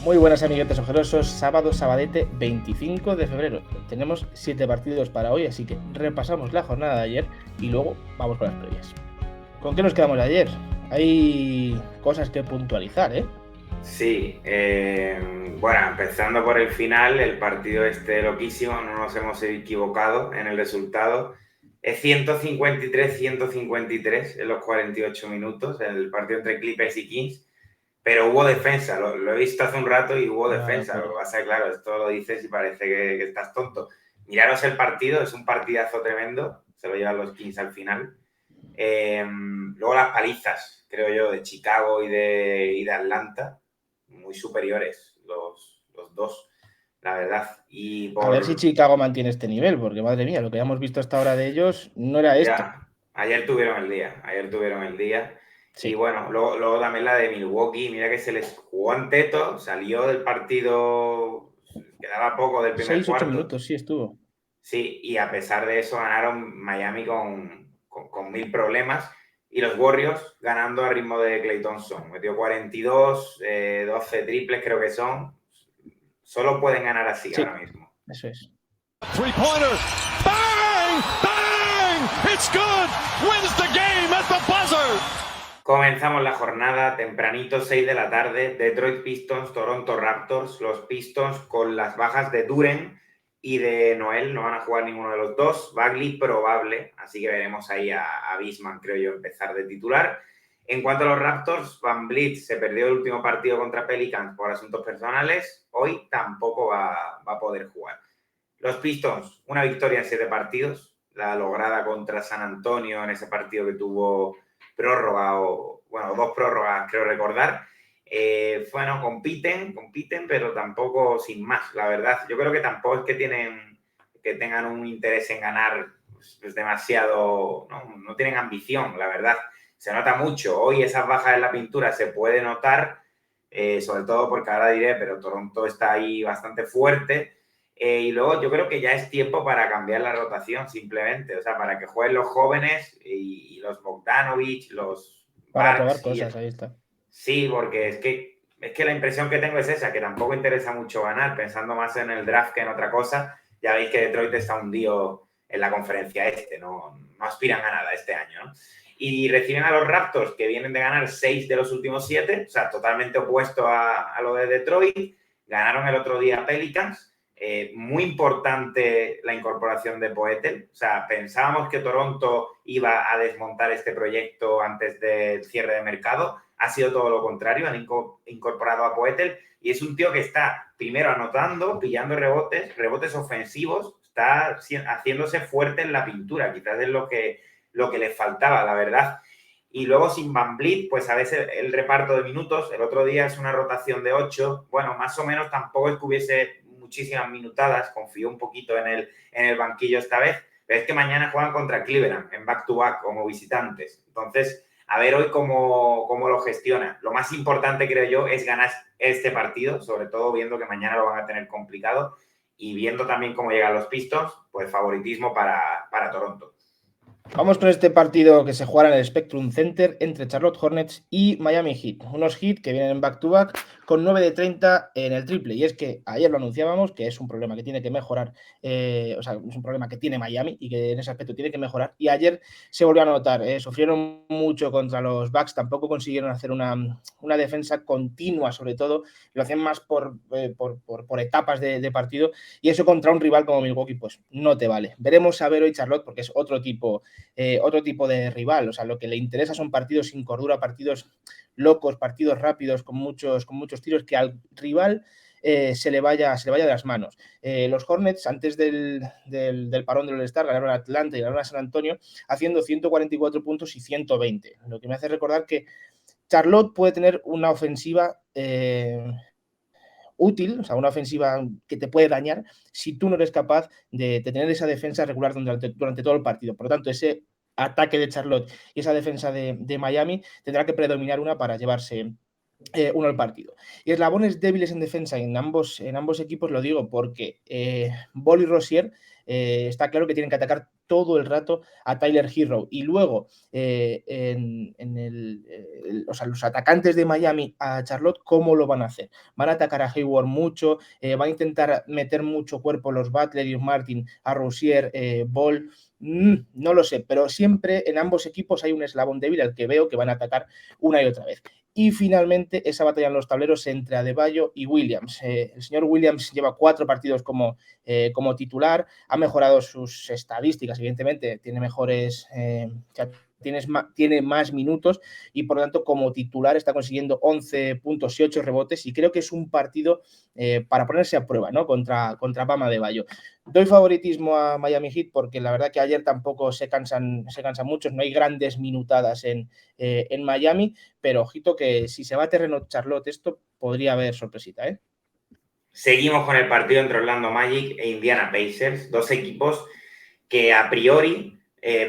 Muy buenas amiguetes ojerosos, sábado, sabadete 25 de febrero. Tenemos 7 partidos para hoy, así que repasamos la jornada de ayer y luego vamos con las previas. ¿Con qué nos quedamos de ayer? Hay cosas que puntualizar, ¿eh? Sí, bueno, empezando por el final, el partido loquísimo, no nos hemos equivocado en el resultado. Es 153-153 en los 48 minutos, el partido entre Clippers y Kings, pero hubo defensa, lo he visto hace un rato y hubo defensa. Lo que pasa es, claro, esto lo dices y parece que estás tonto. Miraros el partido, es un partidazo tremendo, se lo llevan los Kings al final. Luego las palizas, creo yo, de Chicago y de Atlanta, muy superiores los dos, la verdad. A ver si Chicago mantiene este nivel, porque madre mía, lo que hemos visto hasta ahora de ellos no era esto. Ya, ayer tuvieron el día. Y Sí. bueno, luego también la de Milwaukee, mira que se les jugó en teto, salió del partido, quedaba poco del primer 6-8 cuarto. minutos, sí estuvo. Sí, y a pesar de eso ganaron Miami con mil problemas. Y los Warriors ganando a ritmo de Klay Thompson. Metió 42, 12 triples creo que son. Solo pueden ganar así Sí, ahora mismo. eso es. Three-pointer. Bang! Bang! It's good. Wins the game at the buzzer. Comenzamos la jornada tempranito, 6 de la tarde. Detroit Pistons, Toronto Raptors. Los Pistons con las bajas de Duren y de Noel. No van a jugar ninguno de los dos. Bagley probable. Así que veremos ahí a Bisman, creo yo, empezar de titular. En cuanto a los Raptors, Van Vliet se perdió el último partido contra Pelicans por asuntos personales. Hoy tampoco va a poder jugar. Los Pistons, una victoria en 7 partidos. La lograda contra San Antonio en ese partido que tuvo prórroga bueno, 2 prórrogas creo recordar. Bueno, compiten, pero tampoco sin más, la verdad. Yo creo que tampoco es que tengan un interés en ganar pues demasiado, no tienen ambición, la verdad. Se nota mucho. Hoy esas bajas en la pintura se puede notar, sobre todo porque ahora diré, pero Toronto está ahí bastante fuerte. Y luego yo creo que ya es tiempo para cambiar la rotación, simplemente. O sea, para que jueguen los jóvenes y los Bogdanovic, los Para probar Barks. cosas, ahí está. Sí, porque es que la impresión que tengo es esa, que tampoco interesa mucho ganar, pensando más en el draft que en otra cosa. Ya veis que Detroit está hundido en la conferencia no aspiran a nada este año, ¿no? Y reciben a los Raptors, que vienen de ganar 6 de los últimos 7, o sea, totalmente opuesto a lo de Detroit. Ganaron el otro día Pelicans. Muy importante la incorporación de Poeltl. O sea, pensábamos que Toronto iba a desmontar este proyecto antes del cierre de mercado. Ha sido todo lo contrario. Han incorporado a Poeltl y es un tío que está primero anotando, pillando rebotes ofensivos, está haciéndose fuerte en la pintura. Quizás es lo que le faltaba, la verdad. Y luego sin Van Vliet, pues a veces el reparto de minutos, el otro día es una rotación de 8, bueno, más o menos tampoco es que hubiese muchísimas minutadas, confío un poquito en el banquillo esta vez, pero es que mañana juegan contra Cleveland en back-to-back como visitantes. Entonces, a ver hoy cómo lo gestiona. Lo más importante, creo yo, es ganar este partido, sobre todo viendo que mañana lo van a tener complicado y viendo también cómo llegan los Pistons, pues favoritismo para Toronto. Vamos con este partido que se jugará en el Spectrum Center entre Charlotte Hornets y Miami Heat. Unos Heat que vienen en back-to-back con 9 de 30 en el triple. Y es que ayer lo anunciábamos, que es un problema que tiene que mejorar, o sea, es un problema que tiene Miami y que en ese aspecto tiene que mejorar. Y ayer se volvió a notar, sufrieron mucho contra los Bucks, tampoco consiguieron hacer una defensa continua, sobre todo, lo hacían más por etapas de partido. Y eso contra un rival como Milwaukee, pues no te vale. Veremos a ver hoy Charlotte, porque es otro tipo de rival. O sea, lo que le interesa son partidos sin cordura, partidos locos, partidos rápidos, con muchos tiros, que al rival se le vaya de las manos. Los Hornets, antes del parón del All-Star, ganaron a Atlanta y ganaron a San Antonio, haciendo 144 puntos y 120. Lo que me hace recordar que Charlotte puede tener una ofensiva útil, o sea, una ofensiva que te puede dañar si tú no eres capaz de tener esa defensa regular durante todo el partido. Por lo tanto, ese ataque de Charlotte y esa defensa de Miami tendrá que predominar una para llevarse uno al partido. Y eslabones débiles en defensa en ambos equipos, lo digo porque Ball y Rozier está claro que tienen que atacar todo el rato a Tyler Herro. Y luego, o sea, los atacantes de Miami a Charlotte, ¿cómo lo van a hacer? Van a atacar a Hayward mucho, van a intentar meter mucho cuerpo los Butler y Martin a Rozier, Ball. No lo sé, pero siempre en ambos equipos hay un eslabón débil al que veo que van a atacar una y otra vez. Y finalmente esa batalla en los tableros entre Adebayo y Williams. El señor Williams lleva 4 partidos como titular, ha mejorado sus estadísticas, evidentemente tiene mejores, tiene más minutos y por lo tanto como titular está consiguiendo 11 puntos y 8 rebotes y creo que es un partido para ponerse a prueba, ¿no? contra Bam Adebayo. Doy favoritismo a Miami Heat porque la verdad que ayer tampoco se cansan muchos, no hay grandes minutadas en Miami, pero ojito que si se va a terreno Charlotte esto podría haber sorpresita, ¿eh? Seguimos con el partido entre Orlando Magic e Indiana Pacers, dos equipos que a priori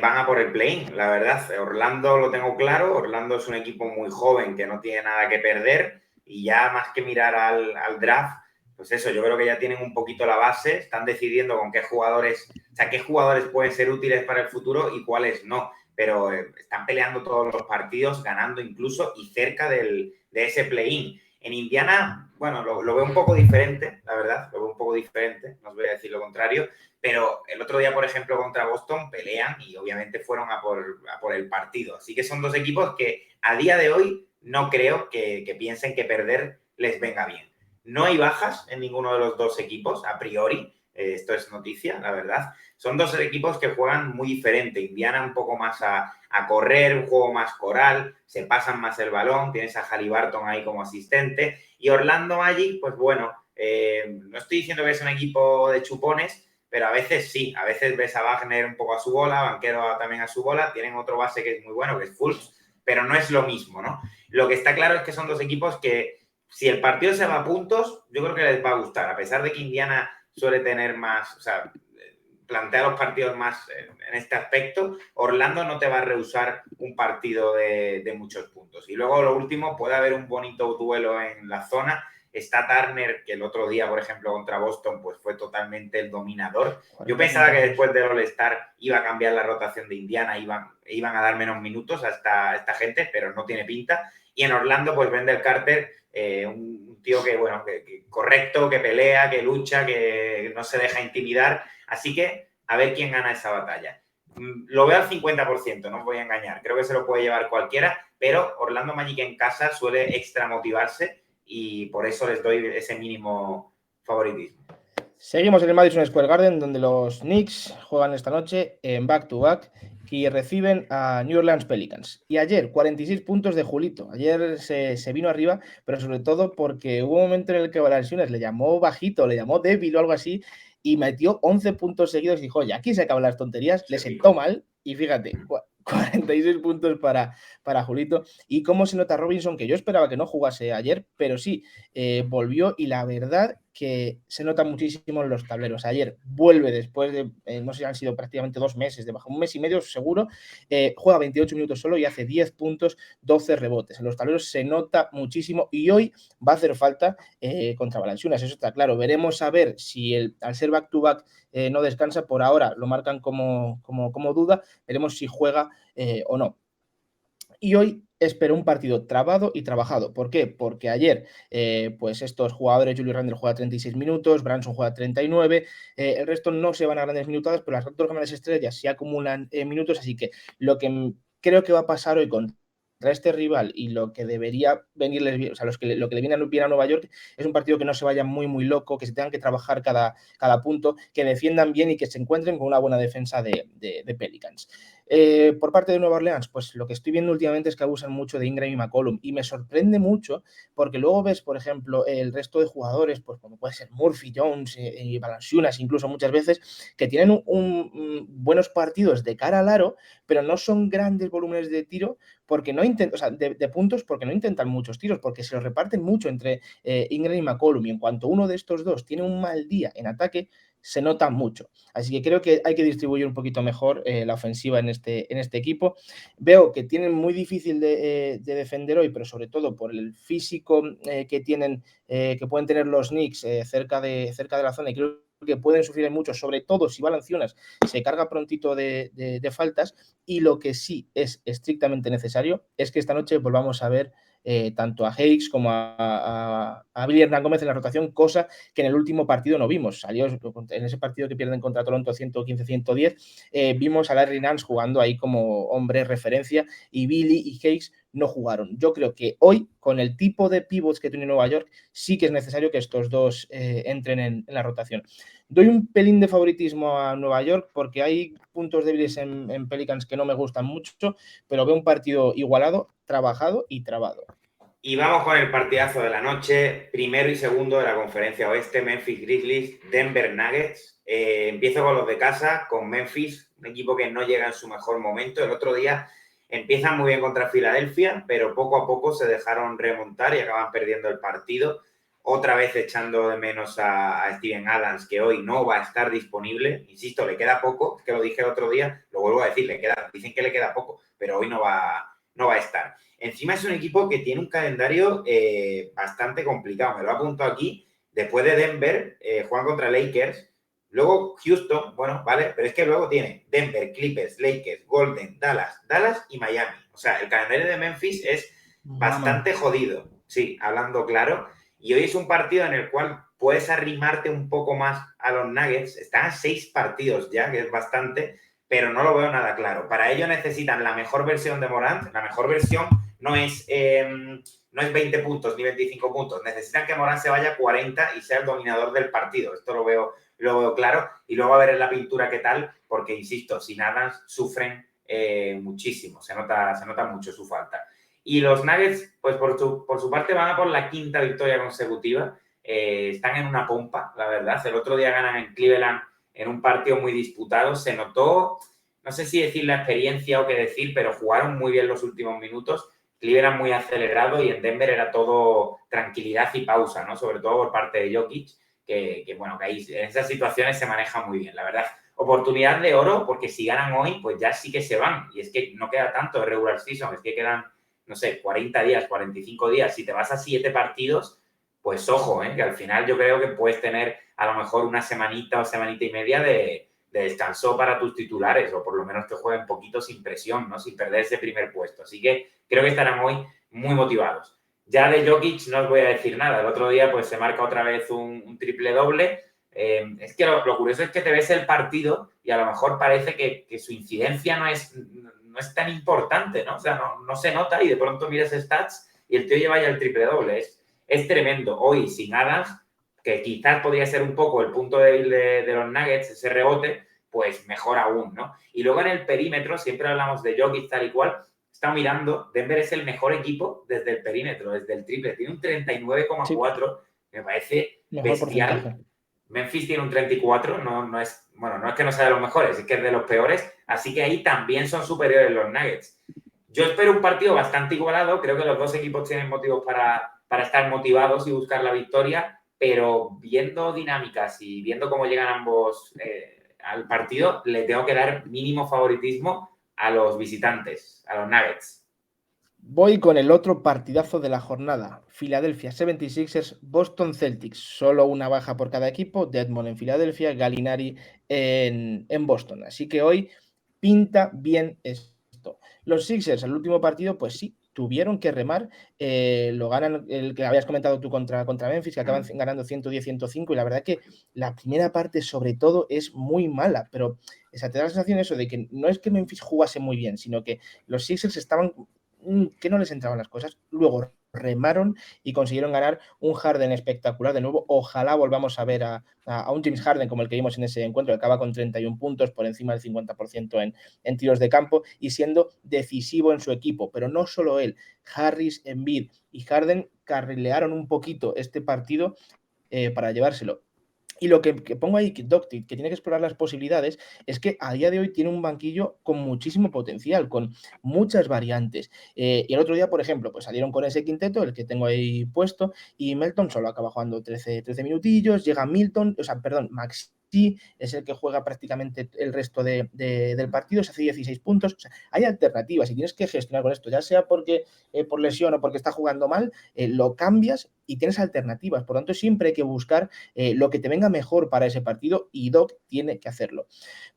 van a por el play-in, la verdad. Orlando lo tengo claro, Orlando es un equipo muy joven que no tiene nada que perder y ya más que mirar al draft, pues eso, yo creo que ya tienen un poquito la base, están decidiendo con qué jugadores, o sea, qué jugadores pueden ser útiles para el futuro y cuáles no, pero están peleando todos los partidos, ganando incluso y cerca de ese play-in. En Indiana, bueno, lo veo un poco diferente, la verdad, lo veo un poco diferente, no os voy a decir lo contrario, pero el otro día, por ejemplo, contra Boston pelean y obviamente fueron a por el partido. Así que son dos equipos que a día de hoy no creo que piensen que perder les venga bien. No hay bajas en ninguno de los dos equipos, a priori. Esto es noticia, la verdad. Son dos equipos que juegan muy diferente. Indiana un poco más a correr, un juego más coral, se pasan más el balón, tienes a Haliburton ahí como asistente. Y Orlando Magic, pues bueno, no estoy diciendo que es un equipo de chupones, pero a veces sí, a veces ves a Wagner un poco a su bola, Banquero también a su bola, tienen otro base que es muy bueno, que es Fultz, pero no es lo mismo, ¿no? Lo que está claro es que son dos equipos que si el partido se va a puntos, yo creo que les va a gustar, a pesar de que Indiana suele tener más, o sea, plantea los partidos más en este aspecto, Orlando no te va a rehusar un partido de muchos puntos. Y luego lo último, puede haber un bonito duelo en la zona. Está Turner, que el otro día, por ejemplo, contra Boston, pues fue totalmente el dominador. Yo pensaba que después del All-Star iba a cambiar la rotación de Indiana, iban a dar menos minutos a esta gente, pero no tiene pinta. Y en Orlando, pues Wendell Carter, un tío que, bueno, que correcto, que pelea, que lucha, que no se deja intimidar. Así que a ver quién gana esa batalla. Lo veo al 50%, no os voy a engañar. Creo que se lo puede llevar cualquiera, pero Orlando Magic en casa suele extra motivarse y por eso les doy ese mínimo favoritismo. Seguimos en el Madison Square Garden, donde los Knicks juegan esta noche en back-to-back y reciben a New Orleans Pelicans. Y ayer, 46 puntos de Julito. Ayer se vino arriba, pero sobre todo porque hubo un momento en el que Valanciunas le llamó bajito, le llamó débil o algo así, y metió 11 puntos seguidos y dijo, oye, aquí se acaban las tonterías, le sentó mal, y fíjate, 46 puntos para Julito. Y cómo se nota Robinson, que yo esperaba que no jugase ayer, pero sí, volvió y la verdad que se nota muchísimo en los tableros. Ayer vuelve después de, no sé si han sido prácticamente 2 meses, de bajo un mes y medio seguro, juega 28 minutos solo y hace 10 puntos, 12 rebotes. En los tableros se nota muchísimo y hoy va a hacer falta contra Valanciunas, eso está claro. Veremos a ver si al ser back-to-back no descansa, por ahora lo marcan como duda, veremos si juega o no. Y hoy espero un partido trabado y trabajado. ¿Por qué? Porque ayer, pues estos jugadores, Julius Randle juega 36 minutos, Branson juega 39, el resto no se van a grandes minutadas, pero las dos grandes estrellas sí acumulan minutos, así que lo que creo que va a pasar hoy contra este rival y lo que debería venirles bien, o sea, lo que le viene bien a Nueva York es un partido que no se vaya muy, muy loco, que se tengan que trabajar cada punto, que defiendan bien y que se encuentren con una buena defensa de Pelicans. Por parte de Nueva Orleans, pues lo que estoy viendo últimamente es que abusan mucho de Ingram y McCollum y me sorprende mucho porque luego ves, por ejemplo, el resto de jugadores, pues como puede ser Murphy, Jones y Valanciunas, incluso muchas veces, que tienen buenos partidos de cara al aro, pero no son grandes volúmenes de tiro porque no intentan, o sea, de puntos porque no intentan muchos tiros, porque se los reparten mucho entre Ingram y McCollum y en cuanto uno de estos dos tiene un mal día en ataque, se nota mucho. Así que creo que hay que distribuir un poquito mejor la ofensiva en este equipo. Veo que tienen muy difícil de defender hoy, pero sobre todo por el físico que tienen, que pueden tener los Knicks cerca de la zona, y creo que pueden sufrir mucho, sobre todo si Valanciunas se carga prontito de faltas. Y lo que sí es estrictamente necesario es que esta noche volvamos a ver tanto a Hayes como a Billy Hernán Gómez en la rotación, cosa que en el último partido no vimos. Salió en ese partido que pierden contra Toronto 115-110, vimos a Larry Nance jugando ahí como hombre referencia, y Billy y Hayes no jugaron. Yo creo que hoy, con el tipo de pivots que tiene Nueva York, sí que es necesario que estos dos entren en la rotación. Doy un pelín de favoritismo a Nueva York porque hay puntos débiles en Pelicans que no me gustan mucho, pero veo un partido igualado, trabajado y trabado. Y vamos con el partidazo de la noche, primero y segundo de la conferencia oeste, Memphis Grizzlies, Denver Nuggets. Empiezo con los de casa, con Memphis, un equipo que no llega en su mejor momento. El otro día empiezan muy bien contra Filadelfia, pero poco a poco se dejaron remontar y acaban perdiendo el partido. Otra vez echando de menos a Steven Adams, que hoy no va a estar disponible. Insisto, le queda poco, es que lo dije el otro día, lo vuelvo a decir, dicen que le queda poco, pero hoy no va a estar. Encima es un equipo que tiene un calendario bastante complicado. Me lo apunto aquí. Después de Denver, juegan contra Lakers. Luego Houston, bueno, vale, pero es que luego tiene Denver, Clippers, Lakers, Golden, Dallas y Miami. O sea, el calendario de Memphis es bastante jodido. Sí, hablando claro. Y hoy es un partido en el cual puedes arrimarte un poco más a los Nuggets. Están a 6 partidos ya, que es bastante, pero no lo veo nada claro. Para ello necesitan la mejor versión de Morant. La mejor versión no es 20 puntos ni 25 puntos. Necesitan que Morant se vaya a 40 y sea el dominador del partido. Esto lo veo claro. Y luego a ver en la pintura qué tal, porque, insisto, sin Adams sufren muchísimo. Se nota mucho su falta. Y los Nuggets, pues por su parte, van a por la 5ª victoria consecutiva. Están en una pompa, la verdad. El otro día ganan en Cleveland en un partido muy disputado. Se notó, no sé si decir la experiencia o qué decir, pero jugaron muy bien los últimos minutos. Cleveland muy acelerado y en Denver era todo tranquilidad y pausa, ¿no? Sobre todo por parte de Jokic, que bueno, que ahí en esas situaciones se maneja muy bien, la verdad. Oportunidad de oro, porque si ganan hoy, pues ya sí que se van. Y es que no queda tanto de regular season, es que quedan, no sé, 40 días, 45 días. Si te vas a 7 partidos, pues ojo, que al final yo creo que puedes tener a lo mejor una semanita o semanita y media de descanso para tus titulares, o por lo menos que jueguen poquito sin presión, ¿no? Sin perder ese primer puesto. Así que creo que estarán hoy muy motivados. Ya de Jokic no os voy a decir nada. El otro día pues se marca otra vez un triple-doble. Es que lo curioso es que te ves el partido y a lo mejor parece que su incidencia no es tan importante, ¿no? O sea, no se nota y de pronto miras stats y el tío lleva ya el triple-doble. Es tremendo. Hoy sin Adams, que quizás podría ser un poco el punto débil de los Nuggets, ese rebote, pues mejor aún, ¿no? Y luego en el perímetro, siempre hablamos de Jokic tal y cual, está mirando, Denver es el mejor equipo desde el perímetro, desde el triple. Tiene un 39,4, sí. Me parece mejor bestial. Porcentaje. Memphis tiene un 34, no es que no sea de los mejores, es que es de los peores, así que ahí también son superiores los Nuggets. Yo espero un partido bastante igualado, creo que los dos equipos tienen motivos para estar motivados y buscar la victoria, pero viendo dinámicas y viendo cómo llegan ambos al partido, le tengo que dar mínimo favoritismo a los visitantes, a los Nuggets. Voy con el otro partidazo de la jornada. Philadelphia 76ers, Boston Celtics. Solo una baja por cada equipo. Dedmon en Filadelfia, Gallinari en Boston. Así que hoy pinta bien esto. Los Sixers, el último partido, pues sí, tuvieron que remar. Lo ganan, el que habías comentado tú contra Memphis, que acaban ganando 110-105. Y la verdad que la primera parte, sobre todo, es muy mala. Pero esa te da la sensación eso de que no es que Memphis jugase muy bien, sino que los Sixers estaban que no les entraban las cosas. Luego remaron y consiguieron ganar un Harden espectacular de nuevo. Ojalá volvamos a ver a un James Harden como el que vimos en ese encuentro, que acaba con 31 puntos por encima del 50% en tiros de campo y siendo decisivo en su equipo. Pero no solo él, Harris, Embiid y Harden carrilearon un poquito este partido para llevárselo. Y lo que pongo ahí, que Doctic, que tiene que explorar las posibilidades, es que a día de hoy tiene un banquillo con muchísimo potencial, con muchas variantes. Y el otro día, por ejemplo, pues salieron con ese quinteto, el que tengo ahí puesto, y Melton solo acaba jugando 13 minutillos, llega Maxi es el que juega prácticamente el resto del partido, se hace 16 puntos. O sea, hay alternativas y tienes que gestionar con esto, ya sea porque por lesión o porque está jugando mal, lo cambias y tienes alternativas. Por lo tanto, siempre hay que buscar lo que te venga mejor para ese partido y Doc tiene que hacerlo.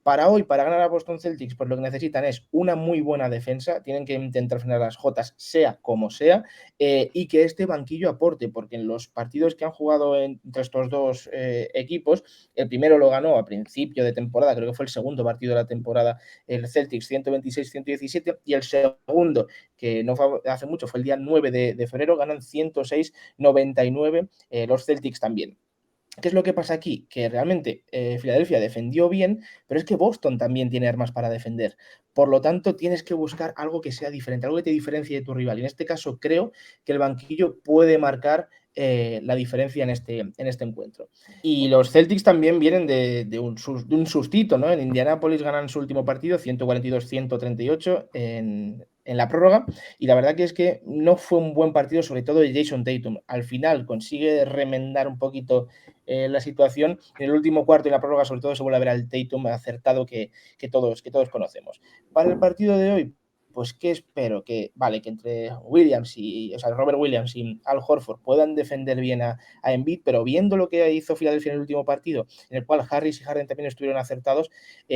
Para hoy, para ganar a Boston Celtics, pues lo que necesitan es una muy buena defensa, tienen que intentar frenar las Jotas sea como sea, y que este banquillo aporte, porque en los partidos que han jugado entre estos dos equipos, el primero lo ganó a principio de temporada, creo que fue el segundo partido de la temporada, el Celtics 126-117, y el segundo, que no fue hace mucho, fue el día 9 de febrero, ganan 106-99 los Celtics también. ¿Qué es lo que pasa aquí? Que realmente Filadelfia defendió bien, pero es que Boston también tiene armas para defender. Por lo tanto, tienes que buscar algo que sea diferente, algo que te diferencie de tu rival. Y en este caso, creo que el banquillo puede marcar la diferencia en este encuentro. Y los Celtics también vienen de un sustito, ¿no? En Indianápolis ganan su último partido, 142-138 en la prórroga, y la verdad que es que no fue un buen partido, sobre todo de Jason Tatum. Al final consigue remendar un poquito la situación. En el último cuarto y la prórroga, sobre todo, se vuelve a ver al Tatum acertado que todos conocemos. Para el partido de hoy, pues ¿qué espero? Que entre Robert Williams y Al Horford puedan defender bien a Embiid, pero viendo lo que hizo Philadelphia en el último partido, en el cual Harris y Harden también estuvieron acertados,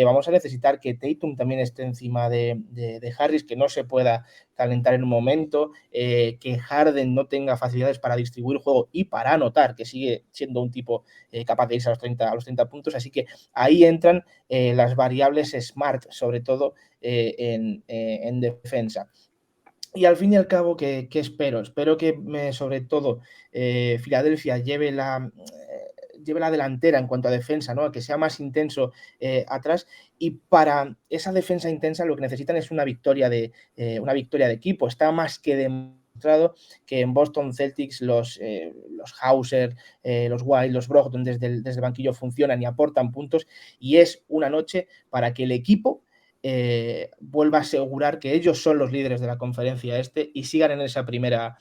vamos a necesitar que Tatum también esté encima de Harris, que no se pueda calentar en un momento, que Harden no tenga facilidades para distribuir el juego y para anotar, que sigue siendo un tipo capaz de irse a los 30 puntos, así que ahí entran las variables Smart, sobre todo en defensa. Y al fin y al cabo, ¿qué espero? Espero que sobre todo Filadelfia lleve la delantera en cuanto a defensa, ¿no? Que sea más intenso atrás, y para esa defensa intensa lo que necesitan es una victoria de equipo. Está más que demostrado que en Boston Celtics los Hauser, los Wild, los Brogdon desde el banquillo funcionan y aportan puntos, y es una noche para que el equipo vuelva a asegurar que ellos son los líderes de la conferencia este y sigan en esa primera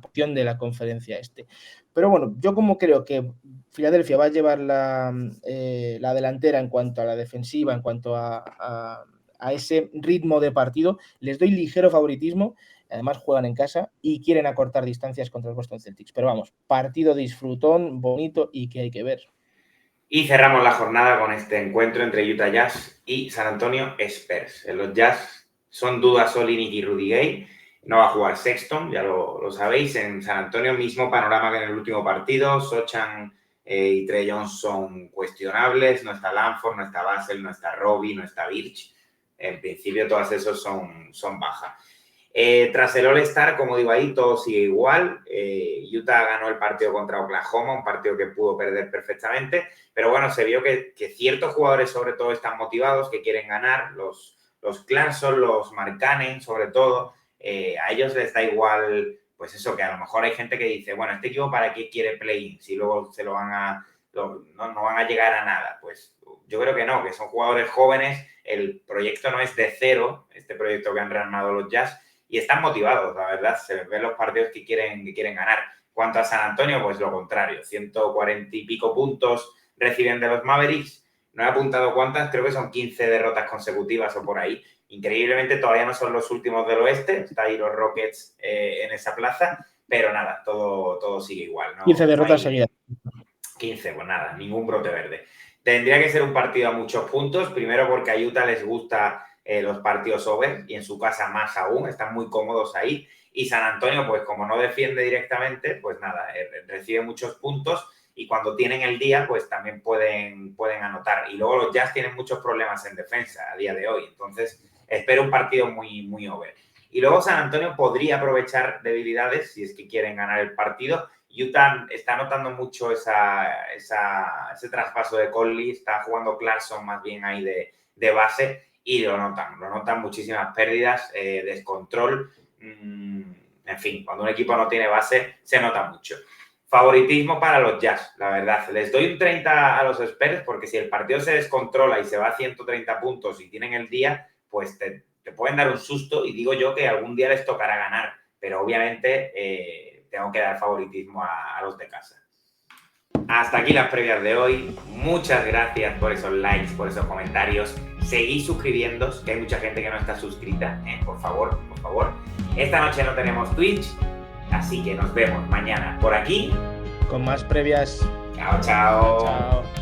posición de la conferencia este. Pero bueno, yo como creo que Filadelfia va a llevar la delantera en cuanto a la defensiva, en cuanto a ese ritmo de partido, les doy ligero favoritismo. Además juegan en casa y quieren acortar distancias contra los Boston Celtics. Pero vamos, partido disfrutón, bonito y que hay que ver. Y cerramos la jornada con este encuentro entre Utah Jazz y San Antonio Spurs. En los Jazz son dudas Olynyk y Rudy Gay. No va a jugar Sexton, ya lo sabéis. En San Antonio, mismo panorama que en el último partido. Sochan y Trey Jones son cuestionables. No está Lanford, no está Basel, no está Robbie, no está Birch. En principio, todos esos son bajas. Tras el All-Star, como digo ahí, todo sigue igual. Utah ganó el partido contra Oklahoma, un partido que pudo perder perfectamente, pero bueno, se vio que ciertos jugadores sobre todo están motivados, que quieren ganar, los Clarkson, los Markkanen sobre todo, a ellos les da igual, pues eso, que a lo mejor hay gente que dice, bueno, este equipo ¿para qué quiere play-in? Si luego no van a llegar a nada. Pues yo creo que no, que son jugadores jóvenes, el proyecto no es de cero, este proyecto que han rearmado los Jazz, y están motivados, la verdad, se ven los partidos que quieren ganar. Cuanto a San Antonio, pues lo contrario, 140 y pico puntos reciben de los Mavericks, no he apuntado cuántas, creo que son 15 derrotas consecutivas o por ahí. Increíblemente todavía no son los últimos del oeste, está ahí los Rockets en esa plaza, pero nada, todo sigue igual, ¿no? 15 derrotas seguidas. 15, pues nada, ningún brote verde. Tendría que ser un partido a muchos puntos, primero porque a Utah les gusta los partidos over y en su casa más aún, están muy cómodos ahí. Y San Antonio, pues como no defiende directamente, pues nada, recibe muchos puntos y cuando tienen el día, pues también pueden anotar. Y luego los Jazz tienen muchos problemas en defensa a día de hoy, entonces espero un partido muy, muy over. Y luego San Antonio podría aprovechar debilidades si es que quieren ganar el partido. Utah está notando mucho ese traspaso de Conley, está jugando Clarkson más bien ahí de base y lo notan muchísimas pérdidas, descontrol, en fin, cuando un equipo no tiene base se nota mucho. Favoritismo para los Jazz, la verdad, les doy un 30 a los Spurs porque si el partido se descontrola y se va a 130 puntos y tienen el día, pues te pueden dar un susto y digo yo que algún día les tocará ganar, pero obviamente tengo que dar favoritismo a los de casa. Hasta aquí las previas de hoy. Muchas gracias por esos likes, por esos comentarios. Seguid suscribiéndoos, que hay mucha gente que no está suscrita. Por favor, por favor. Esta noche no tenemos Twitch, así que nos vemos mañana por aquí. Con más previas. Chao, chao. Chao.